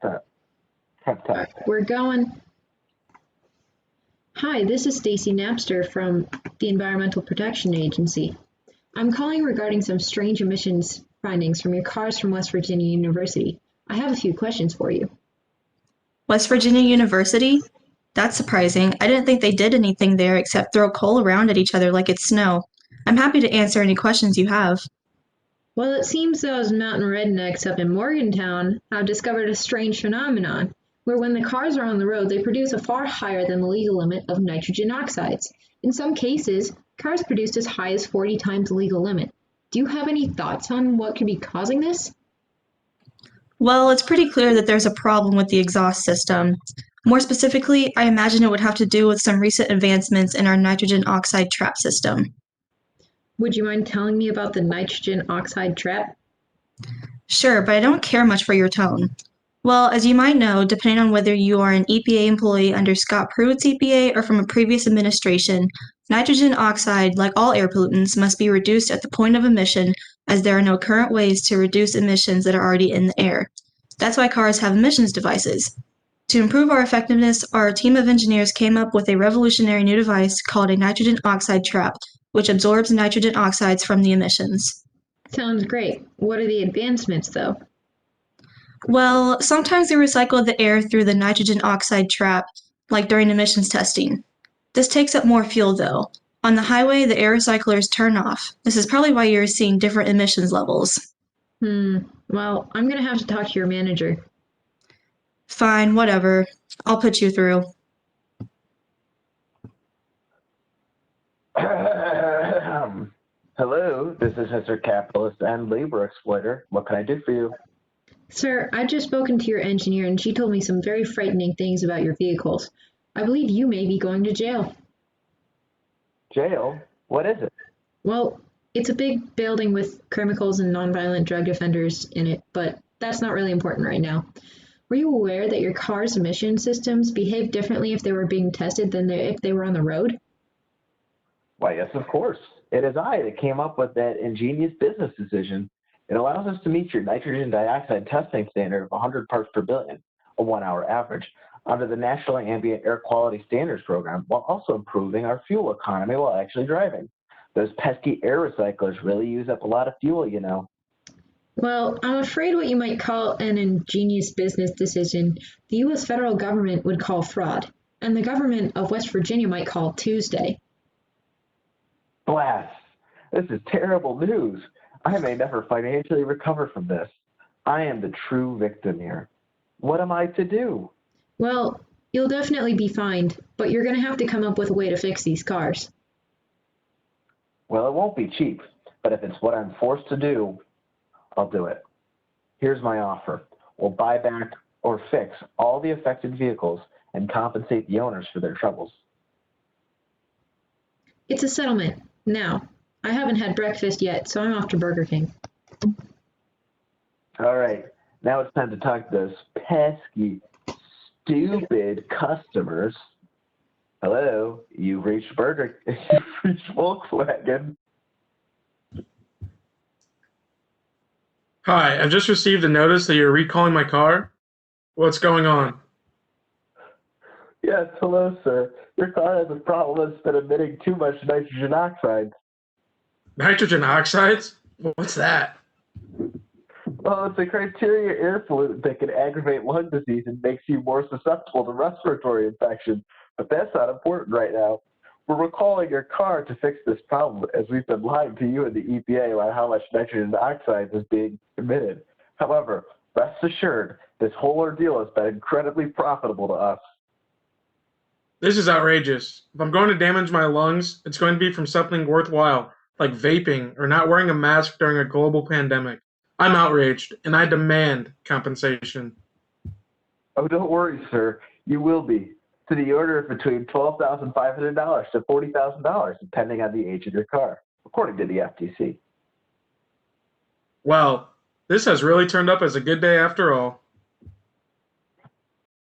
Test. All right, we're going. Hi, this is Stacy Napster from the Environmental Protection Agency. I'm calling regarding some strange emissions findings from your cars from West Virginia University. I have a few questions for you. West Virginia University? That's surprising. I didn't think they did anything there except throw coal around at each other like it's snow. I'm happy to answer any questions you have. Well, it seems those mountain rednecks up in Morgantown have discovered a strange phenomenon where when the cars are on the road, they produce a far higher than the legal limit of nitrogen oxides. In some cases, cars produced as high as 40 times the legal limit. Do you have any thoughts on what could be causing this? Well, it's pretty clear that there's a problem with the exhaust system. More specifically, I imagine it would have to do with some recent advancements in our nitrogen oxide trap system. Would you mind telling me about the nitrogen oxide trap? Sure, but I don't care much for your tone. Well, as you might know, depending on whether you are an EPA employee under Scott Pruitt's EPA or from a previous administration, nitrogen oxide, like all air pollutants, must be reduced at the point of emission as there are no current ways to reduce emissions that are already in the air. That's why cars have emissions devices. To improve our effectiveness, our team of engineers came up with a revolutionary new device called a nitrogen oxide trap, which absorbs nitrogen oxides from the emissions. Sounds great. What are the advancements, though? Well, sometimes they recycle the air through the nitrogen oxide trap, like during emissions testing. This takes up more fuel, though. On the highway, the air recyclers turn off. This is probably why you're seeing different emissions levels. Well, I'm gonna have to talk to your manager. Fine, whatever. I'll put you through. Hello, this is Mr. Capitalist and Labor Exploiter. What can I do for you? Sir, I've just spoken to your engineer and she told me some very frightening things about your vehicles. I believe you may be going to jail. Jail? What is it? Well, it's a big building with criminals and nonviolent drug offenders in it, but that's not really important right now. Were you aware that your car's emission systems behave differently if they were being tested than if they were on the road? Why, yes, of course. It is I that came up with that ingenious business decision. It allows us to meet your nitrogen dioxide testing standard of 100 parts per billion, a 1-hour average, under the National Ambient Air Quality Standards Program, while also improving our fuel economy while actually driving. Those pesky air recyclers really use up a lot of fuel, you know. Well, I'm afraid what you might call an ingenious business decision, the U.S. federal government would call fraud, and the government of West Virginia might call Tuesday. Blast! This is terrible news. I may never financially recover from this. I am the true victim here. What am I to do? Well, you'll definitely be fined, but you're going to have to come up with a way to fix these cars. Well, it won't be cheap, but if it's what I'm forced to do, I'll do it. Here's my offer. We'll buy back or fix all the affected vehicles and compensate the owners for their troubles. It's a settlement. Now, I haven't had breakfast yet, so I'm off to Burger King. All right, now it's time to talk to those pesky, stupid customers. Hello, you've reached Volkswagen. Hi, I've just received a notice that you're recalling my car. What's going on? Yes, hello, sir. Your car has a problem that's been emitting too much nitrogen oxide. Nitrogen oxides? What's that? Well, it's a criteria air pollutant that can aggravate lung disease and makes you more susceptible to respiratory infection. But that's not important right now. We're recalling your car to fix this problem, as we've been lying to you and the EPA about how much nitrogen oxide is being emitted. However, rest assured, this whole ordeal has been incredibly profitable to us. This is outrageous. If I'm going to damage my lungs, it's going to be from something worthwhile, like vaping or not wearing a mask during a global pandemic. I'm outraged, and I demand compensation. Oh, don't worry, sir. You will be, to the order of between $12,500 to $40,000, depending on the age of your car, according to the FTC. Well, this has really turned up as a good day after all.